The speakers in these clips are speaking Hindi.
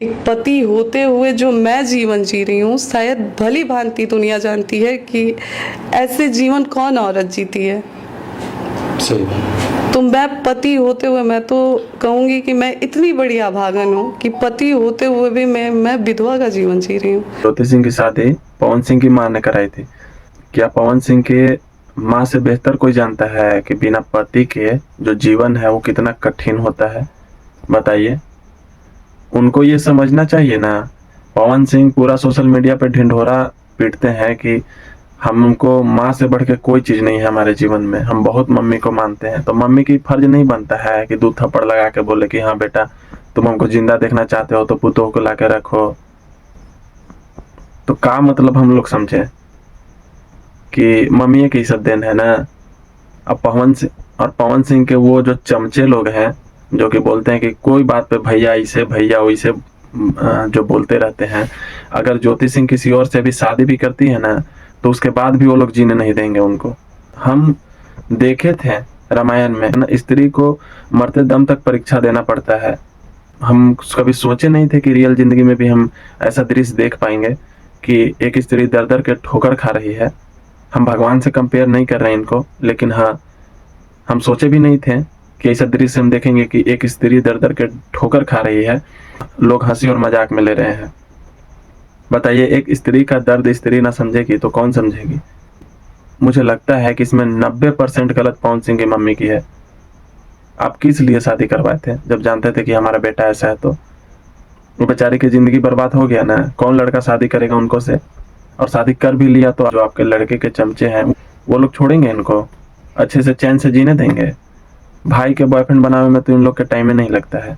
एक पति होते हुए जो मैं जीवन जी रही हूँ, शायद भली भांति दुनिया जानती है कि ऐसे जीवन कौन औरत जीती है। सही बात। तो मैं पति होते हुए मैं तो कहूँगी कि मैं इतनी बड़ी अभागन हूँ कि पति होते हुए भी मैं विधवा का जीवन जी रही हूँ। ज्योति सिंह की शादी पवन सिंह की माँ ने कराई थी। क्या पवन सिंह के माँ से बेहतर कोई जानता है कि बिना पति के जो जीवन है वो कितना कठिन होता है? बताइए। उनको ये समझना चाहिए ना। पवन सिंह पूरा सोशल मीडिया पे ढिंढोरा पीटते हैं कि हमको माँ से बढ़ के कोई चीज नहीं है हमारे जीवन में, हम बहुत मम्मी को मानते हैं। तो मम्मी की फर्ज नहीं बनता है कि 2 थप्पड़ लगा के बोले कि हाँ बेटा तुम हमको जिंदा देखना चाहते हो तो पुतोह को ला के रखो। तो का मतलब हम लोग समझे कि मम्मी की इज्जत देन है ना। अब पवन सिंह के वो जो चमचे लोग हैं जो कि बोलते हैं कि कोई बात पे भैया इसे भैया वैसे जो बोलते रहते हैं, अगर ज्योति सिंह किसी और से भी शादी भी करती है ना तो उसके बाद भी वो लोग जीने नहीं देंगे उनको। हम देखे थे रामायण में ना, स्त्री को मरते दम तक परीक्षा देना पड़ता है। हम कभी सोचे नहीं थे कि रियल जिंदगी में भी हम ऐसा दृश्य देख पाएंगे कि एक स्त्री दर दर के ठोकर खा रही है। हम भगवान से कंपेयर नहीं कर रहे हैं इनको, लेकिन हाँ हम सोचे भी नहीं थे कि ऐसा दृश्य हम देखेंगे कि एक स्त्री दर दर के ठोकर खा रही है, लोग हंसी और मजाक में ले रहे हैं। बताइए, एक स्त्री का दर्द स्त्री ना समझेगी तो कौन समझेगी? मुझे लगता है कि इसमें 90% गलत पवन सिंह की मम्मी की है। आप किस लिए शादी करवाए थे जब जानते थे कि हमारा बेटा ऐसा है? तो वो बेचारी की जिंदगी बर्बाद हो गया ना। कौन लड़का शादी करेगा उनको से? और शादी कर भी लिया तो जो आपके लड़के के चमचे हैं वो लोग छोड़ेंगे इनको? अच्छे से चैन से जीने देंगे? भाई के बॉयफ्रेंड बनाने में तो इन लोग के टाइम में नहीं लगता है।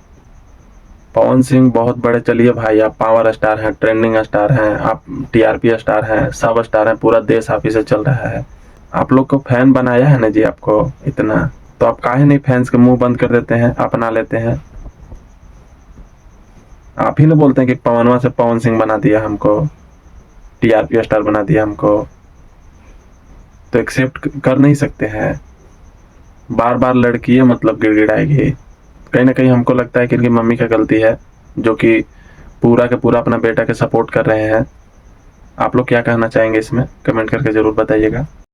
पवन सिंह बहुत बड़े, चलिए भाई आप पावर स्टार हैं, ट्रेंडिंग स्टार हैं, आप टीआरपी स्टार हैं, सब स्टार हैं, पूरा देश आप ही से चल रहा है। आप लोग को फैन बनाया है ना जी आपको इतना, तो आप काहे नहीं फैंस के मुंह बंद कर देते हैं, अपना लेते हैं? आप ही ना बोलते हैं कि पवनवा से पवन सिंह बना दिया हमको, टीआरपी स्टार बना दिया हमको, तो एक्सेप्ट कर नहीं सकते हैं। बार बार लड़की है मतलब गिड़गिड़ाएगी। कहीं ना कहीं हमको लगता है कि इनकी मम्मी का गलती है जो कि पूरा के पूरा अपना बेटा के सपोर्ट कर रहे हैं। आप लोग क्या कहना चाहेंगे इसमें? कमेंट करके जरूर बताइएगा।